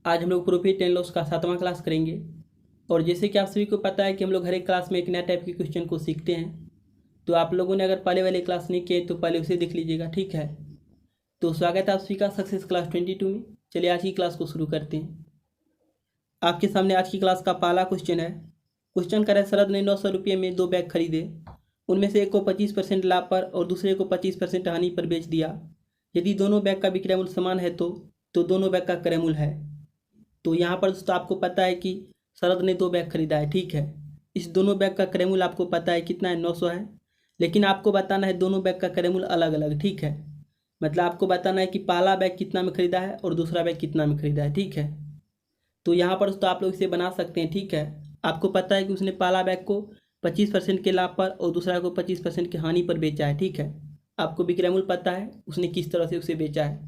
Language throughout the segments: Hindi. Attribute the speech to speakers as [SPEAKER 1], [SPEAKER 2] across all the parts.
[SPEAKER 1] आज हम लोग प्रॉफिट एंड लॉस का 7वां क्लास करेंगे। और जैसे कि आप सभी को पता है कि हम लोग हर एक क्लास में एक नया टाइप के क्वेश्चन को सीखते हैं। तो आप लोगों ने अगर पहले वाले क्लास नहीं किए तो पहले उसे देख लीजिएगा, ठीक है। तो स्वागत है आप सभी का सक्सेस क्लास 22 में। चलिए आज की क्लास को शुरू करते हैं। आपके सामने आज की क्लास का पहला क्वेश्चन है। क्वेश्चन कर रहा है, शरद ने 900 रुपये में 2 बैग खरीदे। उनमें से एक को 25% लाभ पर और दूसरे को 25% हानि पर बेच दिया। यदि दोनों बैग का विक्रय मूल्य समान है तो दोनों बैग का क्रय मूल्य है। तो यहाँ पर दोस्तों आपको पता है कि शरद ने 2 बैग खरीदा है, ठीक है। इस दोनों बैग का क्रय मूल्य आपको पता है कितना है, 900 है। लेकिन आपको बताना है दोनों बैग का क्रय मूल्य अलग अलग, ठीक है। मतलब आपको बताना है कि पहला बैग कितना में खरीदा है और दूसरा बैग कितना में खरीदा है, ठीक है। तो यहाँ पर दोस्तों आप लोग इसे बना सकते हैं, ठीक है। आपको पता है कि उसने पहला बैग को 25% के लाभ पर और दूसरा को 25% की हानि पर बेचा है, ठीक है। आपको विक्रय मूल्य पता है उसने किस तरह से उसे बेचा है।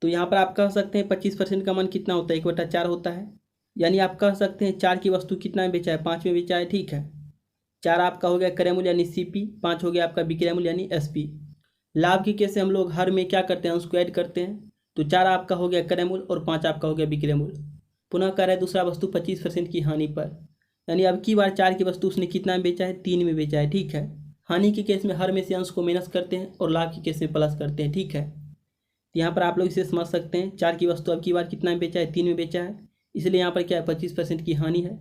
[SPEAKER 1] तो यहाँ पर आप कह सकते हैं 25% का मान कितना होता है, 1/4 होता है। यानी आप कह सकते हैं 4 की वस्तु कितना में बेचा है, 5 में बेचा है, ठीक है। 4 आपका हो गया क्रय मूल्य यानी CP, 5 हो गया आपका विक्रय मूल्य यानी SP। लाभ के केस से हम लोग हर में क्या करते हैं, उसको ऐड करते हैं। तो 4 आपका हो गया क्रय मूल्य और 5 आपका हो गया विक्रय मूल्य। पुनः कर रहा है दूसरा वस्तु 25% की हानि पर, यानी अब की बार 4 की वस्तु उसने कितना में बेचा है, 3 में बेचा है, ठीक है। हानि के केस में हर में से अंश को माइनस करते हैं और लाभ के केस में प्लस करते हैं, ठीक है। यहाँ पर आप लोग इसे समझ सकते हैं, 4 की वस्तु अब की बार कितना में बेचा है, 3 में बेचा है, इसलिए यहाँ पर क्या है 25% की हानि है।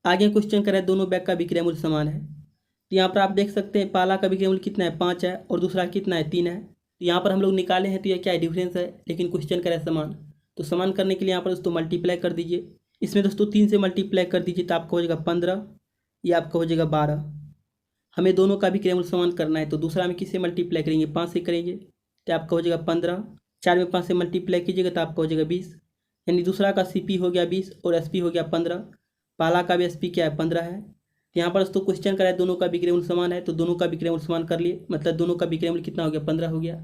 [SPEAKER 1] आगे क्वेश्चन कर रहा है दोनों बैग का विक्रय मूल्य समान है। तो यहाँ पर आप देख सकते हैं पहला का विक्रय मूल्य कितना है, 5 है और दूसरा कितना है, 3 है। तो यहाँ पर हम लोग निकाले हैं तो यह क्या है, डिफरेंस है। लेकिन क्वेश्चन कर रहा है समान, तो समान करने के लिए यहाँ पर दोस्तों मल्टीप्लाई कर दीजिए। इसमें दोस्तों 3 से मल्टीप्लाई कर दीजिए तो आपका हो जाएगा 15, ये आपका हो जाएगा 12। हमें दोनों का विक्रय मूल्य समान करना है तो दूसरा में किससे मल्टीप्लाई करेंगे, 5 से करेंगे तो आपका हो जाएगा 15। 4 में 5 से मल्टीप्लाई कीजिएगा तो आपका हो जाएगा 20। यानी दूसरा का CP हो गया 20 और SP हो गया 15। पहला का भी SP क्या है, 15 है। तो यहाँ पर दोस्तों क्वेश्चन करा है दोनों का विक्रय मूल्य समान है तो दोनों का विक्रय मूल्य समान कर लिए, मतलब दोनों का विक्रय मूल्य कितना हो गया, 15 हो गया।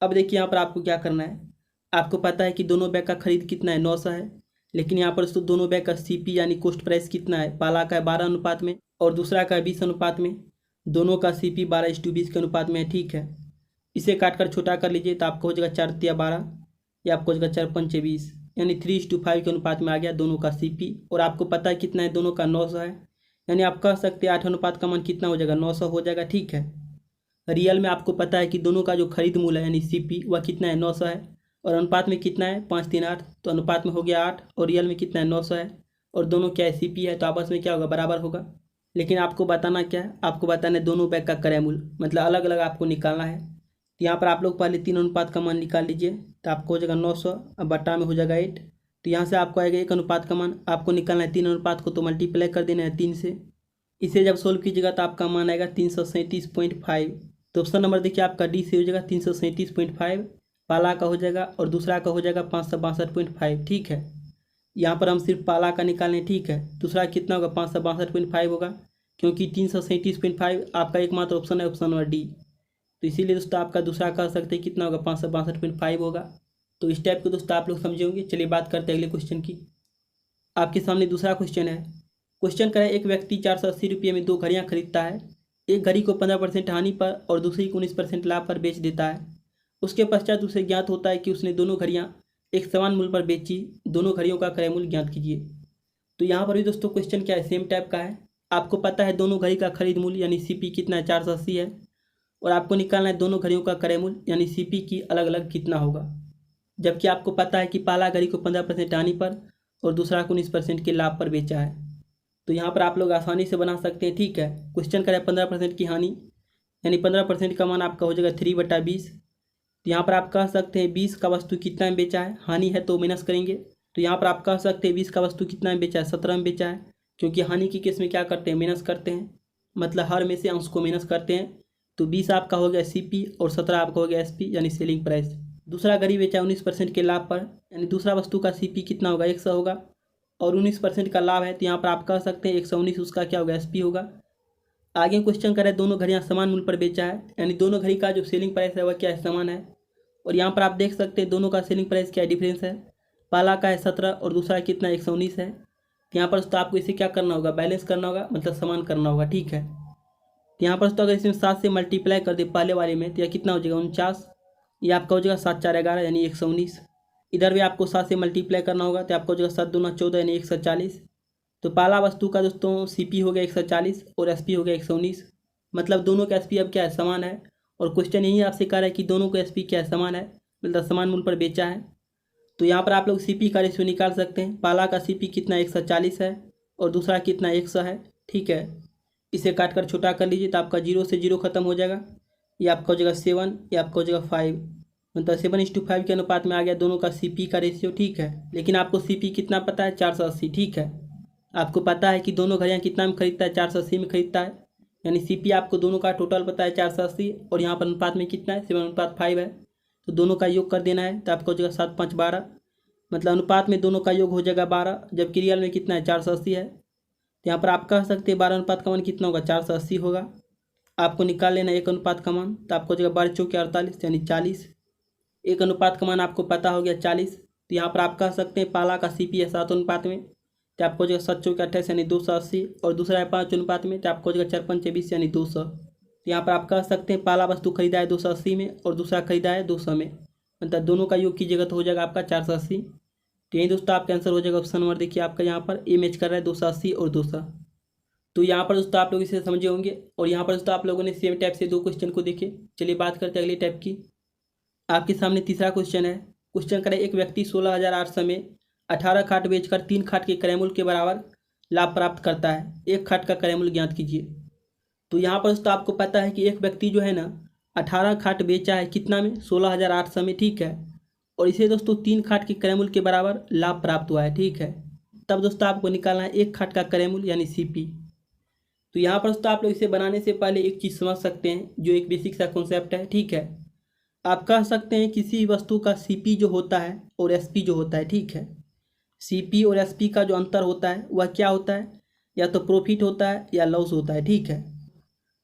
[SPEAKER 1] अब देखिए यहाँ पर आपको क्या करना है। आपको पता है कि दोनों बैग का खरीद कितना है, 900 है। लेकिन यहाँ पर दोस्तों दोनों बैग का CP यानी कॉस्ट प्राइस कितना है, पहला का है 12 अनुपात में और दूसरा का है 20 अनुपात में। दोनों का CP 12:20 के अनुपात में है, ठीक है। इसे काट कर छोटा कर लीजिए तो आपको हो जाएगा 4 तिया 12, या आपको हो जाएगा 4 पंचे 20, यानी 3:5 के अनुपात में आ गया दोनों का CP। और आपको पता है कितना है, दोनों का 900 है। यानी आप कह सकते हैं 8 अनुपात का मान कितना हो जाएगा, 900 हो जाएगा, ठीक है। रियल में आपको पता है कि दोनों का जो खरीद मूल्य है यानी CP वह कितना है, 900 है। और अनुपात में कितना है, 5 3 8, तो अनुपात में हो गया 8 और रियल में कितना है, 900 है। और दोनों क्या है, CP है, तो आपस में क्या होगा, बराबर होगा। लेकिन आपको बताना क्या है, आपको बताना है दोनों बैग का क्रय मूल्य, मतलब अलग अलग आपको निकालना है। तो यहाँ पर आप लोग पहले 3 अनुपात का मान निकाल लीजिए तो आपको हो जाएगा 900, अब बटा में हो जाएगा 8। तो यहाँ से आपको आएगा 1 अनुपात का मान, आपको निकालना है 3 अनुपात को तो मल्टीप्लाई कर देना है 3 से। इसे जब सोल्व कीजिएगा तो आपका मान आएगा 337.5। तो ऑप्शन नंबर देखिए आपका D से हो जाएगा 337.5, पहला का हो जाएगा और दूसरा का हो जाएगा 562.5, ठीक है। यहाँ पर हम सिर्फ पहला का निकालें, ठीक है। दूसरा कितना होगा, 562.5 होगा, क्योंकि 337.5 आपका एकमात्र ऑप्शन है, ऑप्शन नंबर D। तो इसीलिए दोस्तों आपका दूसरा कह सकते हैं कितना होगा, 562.5 होगा। तो इस टाइप के दोस्तों आप लोग समझे होंगे। चलिए बात करते हैं अगले क्वेश्चन की। आपके सामने दूसरा क्वेश्चन है। क्वेश्चन करें, एक व्यक्ति 480 रुपये में 2 घड़ियाँ खरीदता है। एक घड़ी को 15% हानि पर और दूसरी को 19% लाभ पर बेच देता है। उसके पश्चात उसे ज्ञात होता है कि उसने दोनों घड़ियाँ एक समान मूल्य पर बेची। दोनों घड़ियों का क्रय मूल्य ज्ञात कीजिए। तो यहाँ पर भी दोस्तों क्वेश्चन क्या है, सेम टाइप का है। आपको पता है दोनों घड़ी का खरीद मूल्य यानी CP कितना है, 480 है। और आपको निकालना है दोनों घड़ियों का क्रय मूल्य यानी CP की अलग अलग कितना होगा। जबकि आपको पता है कि पहला घड़ी को 15% हानि पर और दूसरा को 19% के लाभ पर बेचा है। तो यहाँ पर आप लोग आसानी से बना सकते हैं, ठीक है। क्वेश्चन करें 15% की हानि, यानी 15% का मान आपका हो जाएगा 3/20। तो यहाँ पर आप कह सकते हैं 20 का वस्तु कितना में बेचा है, हानि है तो माइनस करेंगे। तो यहाँ पर आप कह सकते हैं 20 का वस्तु कितना में बेचा है, 17 में बेचा है। क्योंकि हानि के केस में क्या करते हैं, माइनस करते हैं, मतलब हर में से अंश को माइनस करते हैं। तो 20 आपका हो गया CP और 17 आपका हो गया SP यानी सेलिंग प्राइस। दूसरा घड़ी बेचा 19% के लाभ पर, यानी दूसरा वस्तु का CP कितना होगा, 100 होगा और 19% का लाभ है। तो यहाँ पर आप कह सकते हैं 119 उसका क्या होगा, SP होगा। आगे क्वेश्चन करें, दोनों घड़ियाँ समान मूल्य पर बेचा है, यानी दोनों घड़ी का जो सेलिंग प्राइस है वह क्या है, समान है। और यहाँ पर आप देख सकते हैं दोनों का सेलिंग प्राइस क्या है, डिफरेंस है। पहला का है 17 और दूसरा कितना 119 है। तो यहाँ पर तो आपको इसे क्या करना होगा, बैलेंस करना होगा, मतलब समान करना होगा, ठीक है। तो यहाँ पर तो अगर इसमें 7 से मल्टीप्लाई कर दे पहले वाले में तो यह कितना हो जाएगा, 49। ये आपका हो जाएगा 7 4 11 यानी 119। इधर भी आपको 7 से मल्टीप्लाई करना होगा, तो आपको जो 7 दूना 14 यानी 140। तो पहला वस्तु का दोस्तों CP हो गया 140 और SP हो गया 119, मतलब दोनों का SP अब क्या है, समान है। और क्वेश्चन यही आपसे कह रहा है कि दोनों का SP क्या है, समान है, मतलब समान मूल्य पर बेचा है। तो यहाँ पर आप लोग CP का रेशियो निकाल सकते हैं। पहला का CP कितना 140 है और दूसरा कितना 100 है, ठीक है। इसे काट कर छोटा कर लीजिए, तो आपका 0 से 0 खत्म हो जाएगा। ये आपका हो जाएगा 7, ये आपका हो जाएगा 5, मतलब 7:5 के अनुपात में आ गया दोनों का CP का रेशियो, ठीक है। लेकिन आपको CP कितना पता है, 480, ठीक है। आपको पता है कि दोनों घड़ियाँ कितना में खरीदता है, 480 में खरीदता है, यानी CP आपको दोनों का टोटल पता है 480, और यहाँ पर अनुपात में कितना है, 7:5 है। तो दोनों का योग कर देना है, तो आपको हो जाएगा 7 5 12, मतलब अनुपात में दोनों का योग हो जाएगा 12, जबकि रियल में कितना है, 480 है। तो यहाँ पर आप कह सकते हैं 12 अनुपात का मान कितना होगा, 480 होगा। आपको निकाल लेना 1 अनुपात का मान, तो आपको हो जाएगा 12 चौके 48 यानी 40। 1 अनुपात का मान आपको पता हो गया 40। तो यहाँ पर आप कह सकते हैं पहला का CP है 7 अनुपात में, तो आपको हो जाएगा 7 चौके 28 यानी 280, और दूसरा है 5 अनुपात में, तो आपको हो जाएगा 4 5 20 यानी 200। तो यहाँ पर आप कह सकते हैं पहला वस्तु खरीदा है 280 में और दूसरा खरीदा है 200 में, मतलब दोनों का योग कीजिएगा तो हो जाएगा आपका 480। तो यही दोस्तों आपका आंसर हो जाएगा ऑप्शन नंबर। देखिए आपका यहाँ पर ए मैच कर रहा है 280 और 200। तो यहाँ पर दोस्तों आप लोग इसे समझे होंगे, और यहाँ पर दोस्तों आप लोगों ने सेम टाइप से 2 क्वेश्चन को देखे। चलिए बात करते हैं अगले टाइप की। आपके सामने तीसरा क्वेश्चन है। क्वेश्चन करें, एक व्यक्ति 16,800 में 18 खाट बेचकर 3 खाट के क्रय मूल्य के बराबर लाभ प्राप्त करता है। एक खाट का क्रय मूल्य ज्ञात कीजिए। तो यहाँ पर दोस्तों आपको पता है कि एक व्यक्ति जो है ना 18 खाट बेचा है, कितना में, 16,800 में, ठीक है। और इसे दोस्तों 3 खाट के क्रय मूल्य के बराबर लाभ प्राप्त हुआ है, ठीक है। तब दोस्तों आपको निकालना है एक खाट का क्रय मूल्य यानी CP। तो यहाँ पर दोस्तों आप लोग इसे बनाने से पहले एक चीज़ समझ सकते हैं, जो एक बेसिक सा कॉन्सेप्ट है, ठीक है। आप कह सकते हैं किसी वस्तु का CP जो होता है और SP जो होता है, ठीक है। CP और SP का जो अंतर होता है वह क्या होता है, या तो प्रॉफिट होता है या लॉस होता है, ठीक है।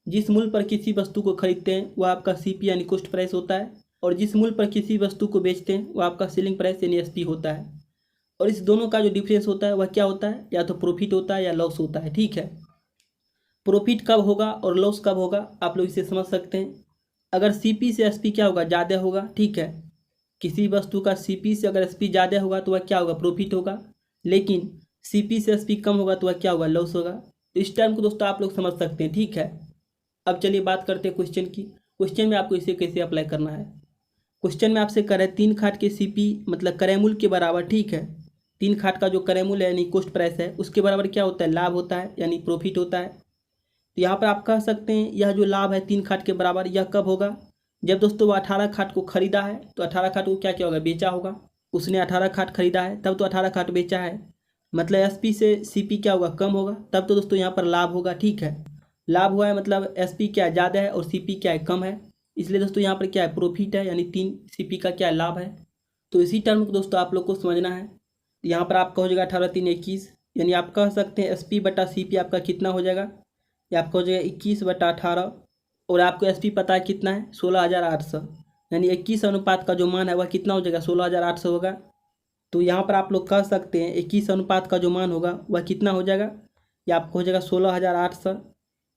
[SPEAKER 1] जिस मूल्य पर किसी वस्तु को खरीदते हैं वह आपका CP यानी कॉस्ट प्राइस होता है, और जिस मूल्य पर किसी वस्तु को बेचते हैं वह आपका सेलिंग प्राइस यानी SP होता है। और इस दोनों का जो डिफरेंस होता है वह क्या होता है, या तो प्रॉफिट होता है या लॉस होता है, ठीक है। प्रॉफिट कब होगा और लॉस कब होगा, आप लोग इसे समझ सकते हैं। अगर CP से SP क्या होगा, ज़्यादा होगा, ठीक है। किसी वस्तु का CP से अगर SP ज़्यादा होगा तो वह क्या होगा, प्रॉफिट होगा। लेकिन CP से SP कम होगा तो वह क्या होगा, लॉस होगा। तो इस टर्म को दोस्तों आप लोग समझ सकते हैं, ठीक है। अब चलिए बात करते हैं क्वेश्चन की। क्वेश्चन में आपको इसे कैसे अप्लाई करना है। क्वेश्चन में आपसे कह रहे हैं 3 खाट के CP मतलब क्रय मूल्य के बराबर, ठीक है। 3 खाट का जो क्रय मूल्य है यानी कॉस्ट प्राइस है, उसके बराबर क्या होता है, लाभ होता है, यानी प्रॉफिट होता है। तो यहाँ पर आप कह सकते हैं यह जो लाभ है 3 खाट के बराबर, यह कब होगा, जब दोस्तों वो 18 खाट को खरीदा है। तो 18 खाट को क्या क्या होगा, बेचा होगा। उसने 18 खाट खरीदा है तब तो 18 खाट बेचा है, मतलब SP से CP क्या होगा, कम होगा, तब तो दोस्तों यहाँ पर लाभ होगा, ठीक है। लाभ हुआ है मतलब SP क्या है, ज़्यादा है, और CP क्या है, कम है। इसलिए दोस्तों यहाँ पर क्या है, प्रॉफिट है, यानी 3 CP का क्या है, लाभ है। तो इसी टर्म को दोस्तों आप लोग को समझना है। यहाँ पर आपका हो जाएगा 18 3 21, यानी आप कह सकते हैं SP बटा CP आपका कितना हो जाएगा, या आपका हो जाएगा 21 बटा 18, और आपको SP पता है कितना है, 16,800, यानी 21 अनुपात का जो मान है वह कितना हो जाएगा, 16,800 होगा। तो यहाँ पर आप लोग कह सकते हैं 21 अनुपात का जो मान होगा वह कितना हो जाएगा, या आपको हो जाएगा 16,800,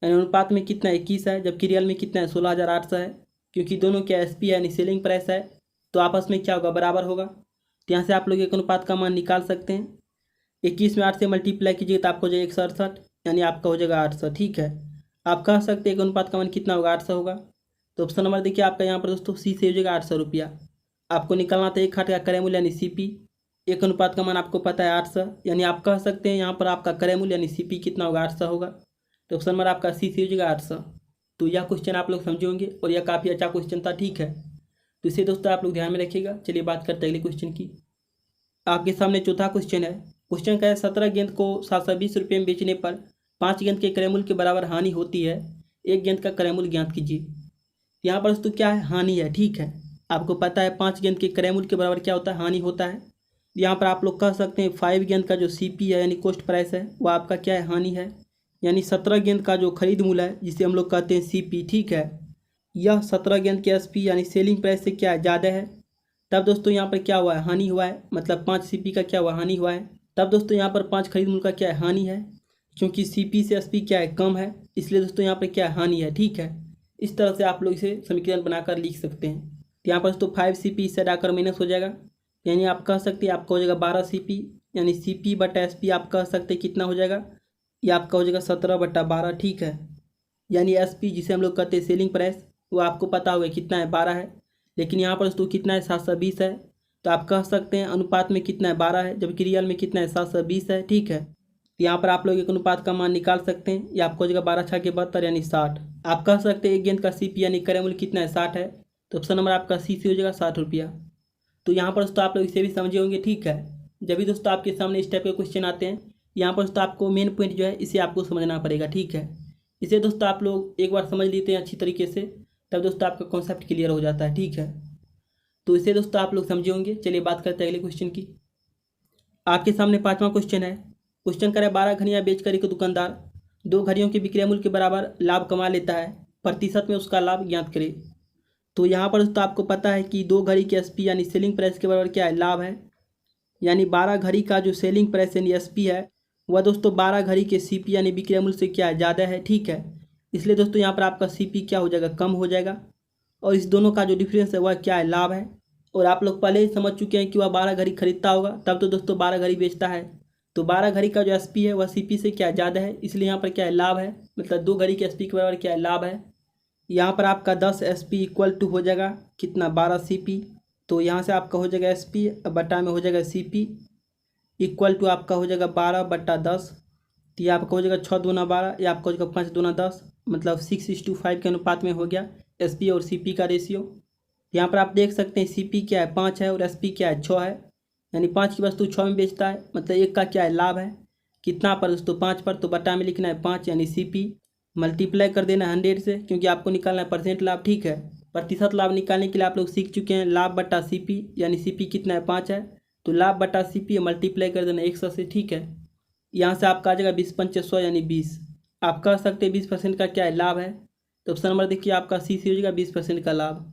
[SPEAKER 1] यानी अनुपात में कितना 21 है, जबकि रियल में कितना है, 16,800 है। क्योंकि दोनों क्या SP है यानी सेलिंग प्राइस है, तो आपस में क्या होगा, बराबर होगा। तो यहाँ से आप लोग एक अनुपात का मान निकाल सकते हैं। 21 में 8 से मल्टीप्लाई कीजिए तो आपको हो जाएगा 168, यानी आपका हो जाएगा 800, ठीक है। आप कह सकते हैं एक अनुपात का मान कितना होगा, 800 होगा। तो ऑप्शन नंबर देखिए आपका यहाँ पर दोस्तों C से हो जाएगा 800 रुपया। आपको निकालना था एक खाट का क्रय मूल्य यानी CP। एक अनुपात का मान आपको पता है 800, यानी आप कह सकते हैं यहाँ पर आपका क्रय मूल्य यानी CP कितना होगा, 800 होगा। तो ऑप्शन नंबर आपका C से हो जाएगा 800। तो यह क्वेश्चन आप लोग समझे होंगे, और यह काफ़ी अच्छा क्वेश्चन था, ठीक है। तो इसे दोस्तों आप लोग ध्यान में रखिएगा। चलिए बात करते हैं अगले क्वेश्चन की। आपके सामने चौथा क्वेश्चन है। क्वेश्चन का है 17 गेंद को 720 रुपये में बेचने पर 5 गेंद के क्रय मूल्य के बराबर हानि होती है। एक गेंद का क्रय मूल्य ज्ञात कीजिए। यहाँ पर दोस्तों क्या है, हानि है, ठीक है। आपको पता है 5 गेंद के क्रय मूल्य के बराबर क्या होता है, हानि होता है। यहाँ पर आप लोग कह सकते हैं 5 गेंद का जो CP है यानी कॉस्ट प्राइस है वह आपका क्या है, हानि है। यानी 17 गेंद का जो खरीद मूल्य है जिसे हम लोग कहते हैं CP, ठीक है, यह 17 गेंद के SP यानी सेलिंग प्राइस से क्या है, ज़्यादा है। तब दोस्तों यहाँ पर क्या हुआ है, हानि हुआ है, मतलब 5 CP का क्या हुआ, हानि हुआ है। तब दोस्तों यहाँ पर 5 खरीद मूल्य का क्या है, हानि है, क्योंकि CP से SP क्या है, कम है, इसलिए दोस्तों यहाँ पर क्या है, हानि है, ठीक है। इस तरह से आप लोग इसे समीकरण बनाकर लिख सकते हैं। तो यहाँ पर दोस्तों 5 CP इससे हटाकर माइनस हो जाएगा, यानी आप कह सकते हैं आपका हो जाएगा 12 CP, यानी CP/SP आप कह सकते हैं कितना हो जाएगा, ये आपका हो जाएगा 17/12, ठीक है। यानी SP जिसे हम लोग कहते हैं सेलिंग प्राइस, वो आपको पता होगा कितना है, 12 है। लेकिन यहाँ पर दोस्तों कितना है, 720 है। तो आप कह सकते हैं अनुपात में कितना है, 12 है, जबकि रियल में कितना है, 720 है, ठीक है। तो यहाँ पर आप लोग एक अनुपात का मान निकाल सकते हैं। ये आपको हो जाएगा 12×6 = 72 यानी 60। आप कह सकते हैं एक गेंद का CP यानी क्रय मूल्य कितना है, 60 है। तो ऑप्शन नंबर आपका C से हो जाएगा 60 रुपया। तो यहाँ पर दोस्तों आप लोग इसे भी समझे होंगे, ठीक है। जब भी दोस्तों आपके सामने इस टाइप के क्वेश्चन आते हैं, यहाँ पर दोस्तों आपको मेन पॉइंट जो है इसे आपको समझना पड़ेगा, ठीक है। इसे दोस्तों आप लोग एक बार समझ लेते हैं अच्छी तरीके से, तब दोस्तों आपका कॉन्सेप्ट क्लियर हो जाता है, ठीक है। तो इसे दोस्तों आप लोग समझे होंगे। चलिए बात करते हैं अगले क्वेश्चन की। आपके सामने 5वां क्वेश्चन है। क्वेश्चन करे 12 घड़ियाँ बेचकर एक दुकानदार 2 घड़ियों के विक्रय मूल्य के बराबर लाभ कमा लेता है, प्रतिशत में उसका लाभ ज्ञात करे। तो यहाँ पर दोस्तों आपको पता है कि 2 घड़ी के SP यानी सेलिंग प्राइस के बराबर क्या है, लाभ है। यानी 12 घड़ी का जो सेलिंग प्राइस यानी SP है, वह दोस्तों 12 घड़ी के CP यानी विक्रय मूल्य से क्या है, ज़्यादा है, ठीक है। इसलिए दोस्तों यहाँ पर आपका CP क्या हो जाएगा, कम हो जाएगा। और इस दोनों का जो डिफरेंस है वह क्या है, लाभ है। और आप लोग पहले ही समझ चुके हैं कि वह 12 घड़ी खरीदता होगा, तब तो दोस्तों 12 घड़ी बेचता है। तो 12 घड़ी का जो SP है वह CP से क्या ज़्यादा है, इसलिए यहाँ पर क्या है, लाभ है। मतलब 2 घड़ी के SP के बराबर क्या है, लाभ है। यहाँ पर आपका 10 SP = हो जाएगा कितना, 12 CP। तो यहाँ से आपका हो जाएगा SP बटा में हो जाएगा CP = आपका हो जाएगा 12/10। तो ये आपका हो जाएगा 6 दूना 12, या आपका हो जाएगा 5 दूना 10, मतलब 6:5 के अनुपात में हो गया SP और CP का रेशियो। यहाँ पर आप देख सकते हैं CP क्या है, 5 है, और SP क्या है, 6 है। यानी 5 की वस्तु 6 में बेचता है, मतलब 1 का क्या है, लाभ है। कितना पर दोस्तों, 5 पर। तो बटा में लिखना है 5, यानी CP मल्टीप्लाई कर देना 100 से, क्योंकि आपको निकालना है परसेंट लाभ, ठीक है। प्रतिशत लाभ निकालने के लिए आप लोग सीख चुके हैं, लाभ बटा CP, यानी CP कितना है, 5 है। तो लाभ बटा CP मल्टीप्लाई कर देना 100 से, ठीक है। यहाँ से आपका आ जाएगा 20×5 = 100 यानी 20। आप कह सकते हैं 20% का क्या है, लाभ है। तो ऑप्शन नंबर देखिए आपका C से हो जाएगा 20% का लाभ।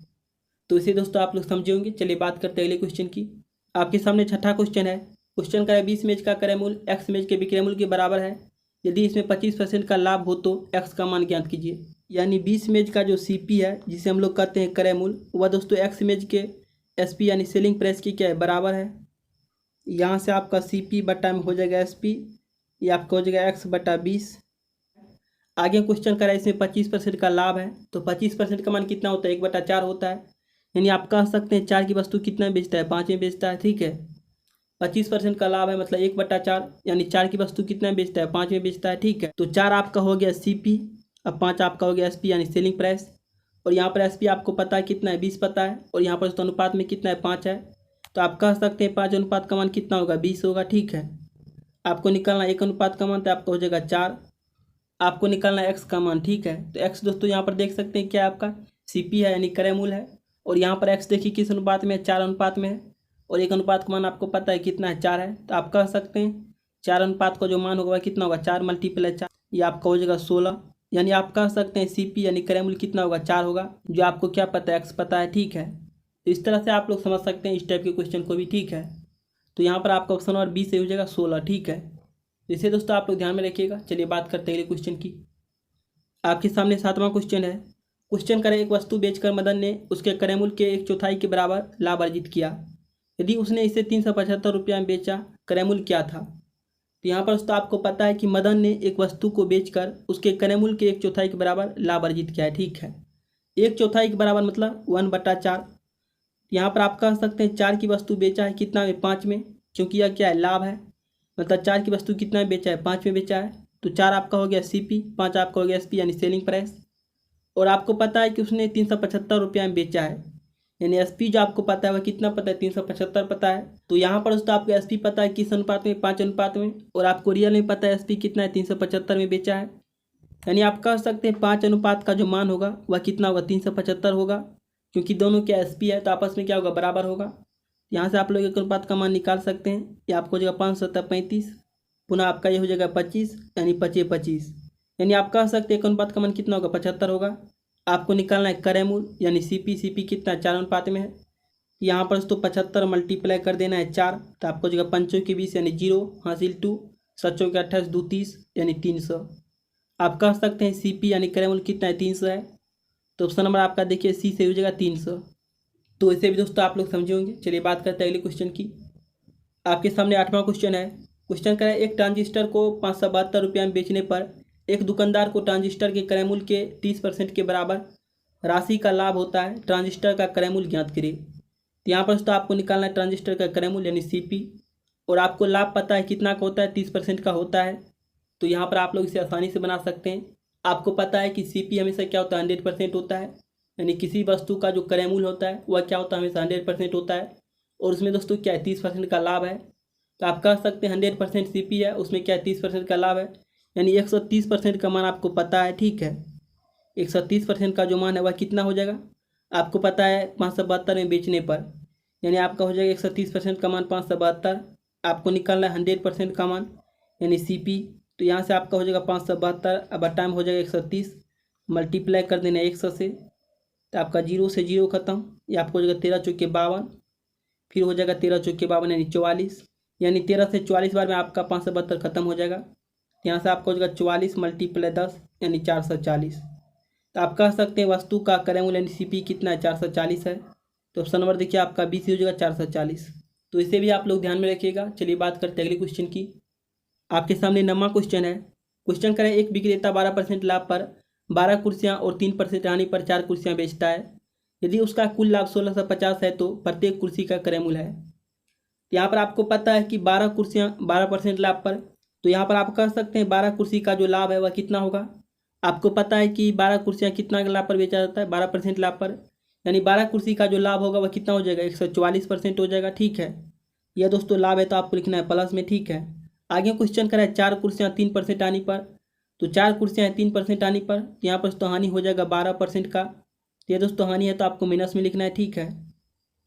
[SPEAKER 1] तो इसे दोस्तों आप लोग समझे होंगे। चलिए बात करते हैं अगले क्वेश्चन की। आपके सामने 6ठा क्वेश्चन है। क्वेश्चन का है 20 इमेज का क्रय मूल्य X इमेज के विक्रय मूल्य के बराबर है। यदि इसमें 25% का लाभ हो तो X का मान ज्ञात कीजिए। यानी 20 इमेज का जो CP है, जिसे हम लोग कहते हैं क्रय मूल्य, वह दोस्तों X इमेज के SP यानी सेलिंग प्राइस की क्या है, बराबर है। यहाँ से आपका CP बटा में हो जाएगा SP, ये आपका हो जाएगा X/20। आगे क्वेश्चन करा इसमें 25% का लाभ है, तो 25% का मान कितना होता है, 1/4 होता है। यानी आप कह सकते हैं 4 की वस्तु कितना में बेचता है, 5 में बेचता है, ठीक है। 25% का लाभ है, मतलब 1/4, यानी 4 की वस्तु कितना में बेचता है, 5 में बेचता है, ठीक है। तो 4 आपका हो गया CP, अब 5 आपका हो गया SP यानी सेलिंग प्राइस। और यहाँ पर SP आपको पता है कितना है, 20 पता है। और यहाँ पर दोस्तों अनुपात में कितना है, 5 है। तो आप कह सकते हैं 5 अनुपात का मान कितना होगा, 20 होगा, ठीक है। आपको निकालना 1 अनुपात का मान, तो आपका हो जाएगा 4। आपको निकालना X का मान, ठीक है। तो X दोस्तों यहाँ पर देख सकते हैं क्या आपका CP है, यानी क्रय मूल्य है। और यहाँ पर X देखिए किस अनुपात में है, 4 अनुपात में है। और 1 अनुपात का मान आपको पता है कितना है, 4 है। तो आप कह सकते हैं 4 अनुपात का जो मान होगा कितना होगा, 4 × 4, ये आपका हो जाएगा 16। यानी आप कह सकते हैं CP यानी क्रय मूल्य कितना होगा, 4 होगा, जो आपको क्या पता है, X पता है, ठीक है। तो इस तरह से आप लोग समझ सकते हैं इस टाइप के क्वेश्चन को भी, ठीक है। तो यहाँ पर आपका ऑप्शन नंबर B से हो जाएगा 16, ठीक है। इसे दोस्तों आप लोग ध्यान में रखिएगा। चलिए बात करते हैं अगले क्वेश्चन की। आपके सामने 7वां क्वेश्चन है। क्वेश्चन करें एक वस्तु बेचकर मदन ने उसके क्रय मूल्य के 1/4 के बराबर लाभ अर्जित किया। यदि उसने इसे 375 रुपया में बेचा, क्रय मूल्य क्या था। तो यहाँ पर दोस्तों आपको पता है कि मदन ने एक वस्तु को बेचकर उसके क्रय मूल्य के 1/4 के बराबर लाभ अर्जित किया है, ठीक है। 1/4 के बराबर मतलब 1/4। यहाँ पर आप कह सकते हैं 4 की वस्तु बेचा है कितना में, 5 में, क्योंकि यह क्या है, लाभ है। मतलब 4 की वस्तु कितना में बेचा है, 5 में बेचा है। तो 4 आपका हो गया CP, 5 आपका हो गया SP यानी सेलिंग प्राइस। और आपको पता है कि उसने 375 रुपया में बेचा है, यानी SP जो आपको पता है वह कितना पता है, 375 पता है। तो यहाँ पर दोस्तों आपको SP पता है किस अनुपात में, 5 अनुपात में। और आपको रियल में पता है SP कितना है, 375 में बेचा है। यानी आप कह सकते हैं 5 अनुपात का जो मान होगा वह कितना होगा, 375 होगा, क्योंकि दोनों क्या SP है, तो आपस में क्या होगा, बराबर होगा। यहाँ से आप लोग एक अनुपात का मान निकाल सकते हैं। ये आपको हो जाएगा 5×7=35, पुनः आपका ये हो जाएगा 25, यानी 25×25। यानी आप कह सकते हैं एक अनुपात का मान कितना होगा, 75 होगा। आपको निकालना है क्रय मूल्य, यानी CP कितना 4 अनुपात में है। यहाँ पर तो 75 मल्टीप्लाई कर देना है 4, तो आपको हो जाएगा 5 के 20 यानी 0 हासिल 2, 7 के 28 2 30 यानी 300। आप कह सकते हैं CP यानी क्रय मूल्य कितना है, 300 है। तो ऑप्शन नंबर आपका देखिए C से हो जाएगा 300। तो इसे भी दोस्तों आप लोग समझे होंगे। चलिए बात करते हैं अगले क्वेश्चन की। आपके सामने 8वां क्वेश्चन है। क्वेश्चन क्या है, एक ट्रांजिस्टर को 572 रुपया में बेचने पर एक दुकानदार को ट्रांजिस्टर के क्रय मूल्य के 30% के बराबर राशि का लाभ होता है। ट्रांजिस्टर का क्रय मूल्य ज्ञात करिए। तो यहाँ पर दोस्तों आपको निकालना है ट्रांजिस्टर का क्रय मूल्य यानी CP, और आपको लाभ पता है कितना का होता है, 30% का होता है। तो यहाँ पर आप लोग इसे आसानी से बना सकते हैं। आपको पता है कि CP हमेशा क्या होता है, 100% होता है, यानी किसी वस्तु का जो क्रय मूल्य होता है वह क्या होता है, हमेशा 100% होता है। और उसमें दोस्तों क्या है, 30% का लाभ है। तो आप कह सकते हैं 100% CP है, उसमें क्या है, 30% का लाभ है, यानी 130% का मान आपको पता है। ठीक है, 130% का जो मान है वह कितना हो जाएगा, आपको पता है 572 में बेचने पर, यानी आपका हो जाएगा 130% का मान 572। आपको निकालना है 100% का मान यानी CP। तो यहाँ से आपका हो जाएगा 572, अब टाइम हो जाएगा 130, मल्टीप्लाई कर देना 100 से, तो आपका 0 से 0 खत्म, ये आपको हो जाएगा 13 चौके 52, फिर हो जाएगा 13 चौके 52 यानी 44, यानी 13 से 44 बार में आपका 572 खत्म हो जाएगा। यहाँ से आपका हो जाएगा 44 मल्टीप्लाई 10 यानी 440। तो आप कह सकते हैं वस्तु का क्रय मूल्य यानी CP कितना है, 440 है। तो ऑप्शन नंबर देखिए आपका BC हो जाएगा 440। तो इसे भी आप लोग ध्यान में रखिएगा। चलिए बात करते हैं अगले क्वेश्चन की। आपके सामने 9वां क्वेश्चन है। क्वेश्चन करें, एक विक्रेता 12% लाभ पर 12 कुर्सियाँ और 3% हानि पर 4 कुर्सियाँ बेचता है। यदि उसका कुल लाभ 1650 है तो प्रत्येक कुर्सी का क्रय मूल्य है। यहाँ पर आपको पता है कि 12 कुर्सियाँ 12% लाभ पर, तो यहाँ पर आप कह सकते हैं 12 कुर्सी का जो लाभ है वह कितना होगा। आपको पता है कि 12 कुर्सियाँ कितना लाभ पर बेचा जाता है, 12% लाभ पर, यानी 12 कुर्सी का जो लाभ होगा वह कितना हो जाएगा, 144% हो जाएगा। ठीक है, यह दोस्तों लाभ है तो आपको लिखना है प्लस में। ठीक है, आगे क्वेश्चन करा है 4 कुर्सियाँ 3% हानि पर, तो 4 कुर्सियाँ 3% हानि पर, तो यहाँ पर तो हानि हो जाएगा 12% का। तो यह दोस्तों हानि है तो आपको माइनस में लिखना है। ठीक है,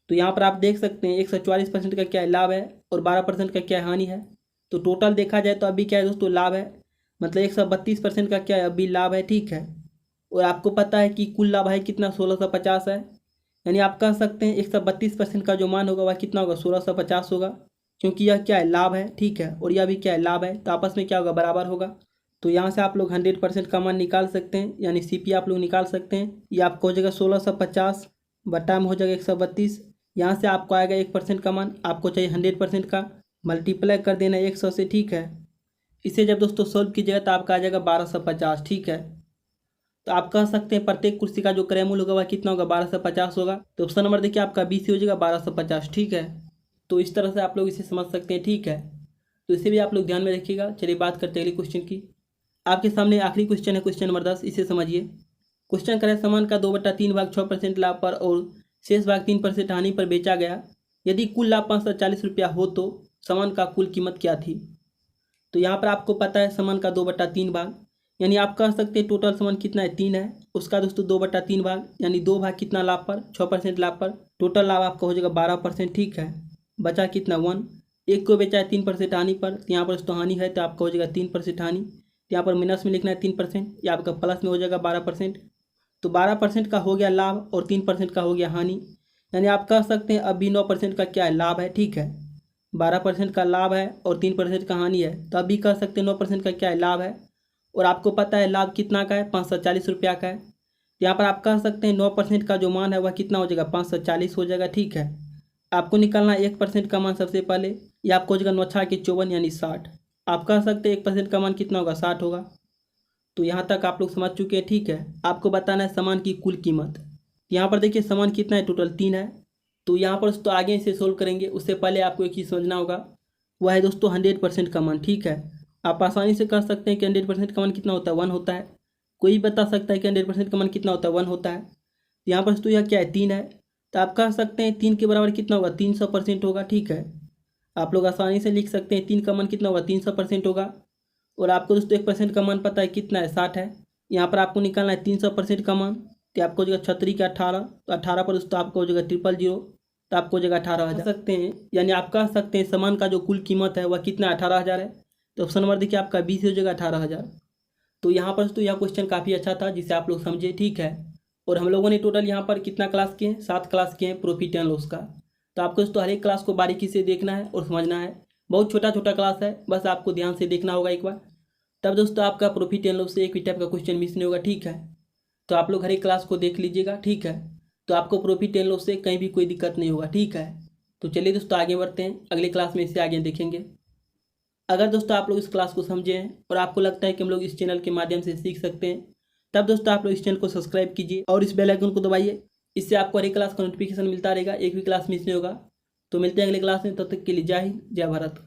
[SPEAKER 1] तो यहाँ पर आप देख सकते हैं 144% का क्या है, लाभ है, और 12% का क्या है, हानि है। तो टोटल देखा जाए तो अभी क्या है दोस्तों, लाभ है, मतलब 132% का क्या है, अभी लाभ है। ठीक है, और आपको पता है कि कुल लाभ है कितना, 1650 है, यानी आप कह सकते हैं 132% का जो मान होगा वह कितना होगा, 1650 होगा, क्योंकि यह क्या है, लाभ है। ठीक है, और यह भी क्या है, लाभ है, तो आपस में क्या होगा, बराबर होगा। तो यहाँ से आप लोग 100% का मान निकाल सकते हैं, यानी CP आप लोग निकाल सकते हैं। ये आपको हो जाएगा 1650 बटा में हो जाएगा 132, यहाँ से आपको आएगा 1% का मान, आपको चाहिए 100% का, मल्टीप्लाई कर देना 100 से। ठीक है, इसे जब दोस्तों सोल्व कीजिएगा तो आपका आ जाएगा 1250। ठीक है, तो आप कह सकते हैं प्रत्येक कुर्सी का जो क्रय मूल्य होगा वह कितना होगा, 1250 होगा। तो ऑप्शन नंबर देखिए आपका BC हो जाएगा 1250। ठीक है, तो इस तरह से आप लोग इसे समझ सकते हैं। ठीक है, तो इसे भी आप लोग ध्यान में रखिएगा। चलिए बात करते हैं अगले क्वेश्चन की। आपके सामने आखिरी क्वेश्चन है, क्वेश्चन नंबर 10, इसे समझिए। क्वेश्चन करें, सामान का 2/3 भाग 6% लाभ पर और शेष भाग 3% हानि पर बेचा गया। यदि कुल लाभ 540 रुपया हो तो सामान का कुल कीमत क्या थी। तो यहाँ पर आपको पता है सामान का 2/3 भाग, यानी आप कह सकते हैं टोटल सामान कितना है, 3 है, उसका दोस्तों 2/3 भाग, यानी 2 भाग कितना लाभ पर, 6% लाभ पर, टोटल लाभ आपका हो जाएगा 12%। ठीक है, बचा कितना 1, एक को बेचा है 3% हानि पर, तो यहाँ पर दोस्तों हानि है तो आपका हो जाएगा 3% हानि, तो यहाँ पर माइनस में लिखना है 3%, या आपका प्लस में हो जाएगा 12%। तो 12% का हो गया लाभ और 3% का हो गया हानि, यानी आप कह सकते हैं अभी 9% का क्या है, लाभ है। ठीक है, 12% का लाभ है और 3% का हानि है, तो अभी कह सकते हैं 9% का क्या है, लाभ है, और आपको पता है लाभ कितना का है, 540 रुपया का है। यहाँ पर आप कह सकते हैं 9% का जो मान है वह कितना हो जाएगा, 540 हो जाएगा। ठीक है, आपको निकालना 1% का मान सबसे पहले, ये आपको हो जाएगा 9 छा के 54 यानी 60। आप कह सकते हैं 1% का मान कितना होगा, 60 होगा। तो यहाँ तक आप लोग समझ चुके हैं। ठीक है, आपको बताना है सामान की कुल कीमत। यहाँ पर देखिए सामान कितना है, टोटल 3 है। तो यहाँ पर दोस्तों आगे इसे सोल्व करेंगे, उससे पहले आपको एक चीज़ समझना होगा, वह है दोस्तों 100% का मान। ठीक है, आप आसानी से कर सकते हैं कि 100% का मान कितना होता है, 1 होता है। कोई बता सकता है कि 100% का मान कितना होता है, 1 होता है। यहाँ पर दोस्तों यह क्या है, 3 है, तो आप कह सकते हैं 3 के बराबर कितना होगा, 300% होगा। ठीक है, आप लोग आसानी से लिख सकते हैं 3 का मान कितना होगा, 300% होगा। और आपको दोस्तों 1% का मान पता है कितना है, 60 है। यहाँ पर आपको निकालना है 300% का मान, तो आपको हो जाएगा 36 के 18, तो 18 पर दोस्तों आपको हो जाएगा 000, तो आपको हो जाएगा 18,000 सकते हैं, यानी आप कह सकते हैं सामान का जो कुल कीमत है वह कितना 18,000 है। तो ऑप्शन नंबर देखिए आपका BC हो जाएगा 18,000। तो यहाँ पर दोस्तों यह क्वेश्चन काफ़ी अच्छा था जिसे आप लोग समझे। ठीक है, और हम लोगों ने टोटल यहाँ पर कितना क्लास किए हैं, 7 क्लास किए हैं प्रॉफिट एंड लॉस का। तो आपको दोस्तों हर एक क्लास को बारीकी से देखना है और समझना है। बहुत छोटा छोटा क्लास है, बस आपको ध्यान से देखना होगा एक बार, तब दोस्तों आपका प्रॉफिट एंड लॉस से एक भी टाइप का क्वेश्चन मिस नहीं होगा। ठीक है, तो आप लोग हर एक क्लास को देख लीजिएगा। ठीक है, तो आपको प्रॉफिट एंड लॉस से कहीं भी कोई दिक्कत नहीं होगा, ठीक है। तो चलिए दोस्तों आगे बढ़ते हैं, अगले क्लास में इसे आगे देखेंगे। अगर दोस्तों आप लोग इस क्लास को समझे हैं और आपको लगता है कि हम लोग इस चैनल के माध्यम से सीख सकते हैं, तब दोस्तों आप लोग इस चैनल को सब्सक्राइब कीजिए और इस बेल आइकन को दबाइए। इससे आपको हर एक क्लास का नोटिफिकेशन मिलता रहेगा, एक भी क्लास मिस नहीं होगा। तो मिलते हैं अगले क्लास में, तब तक के लिए जय हिंद, जय भारत।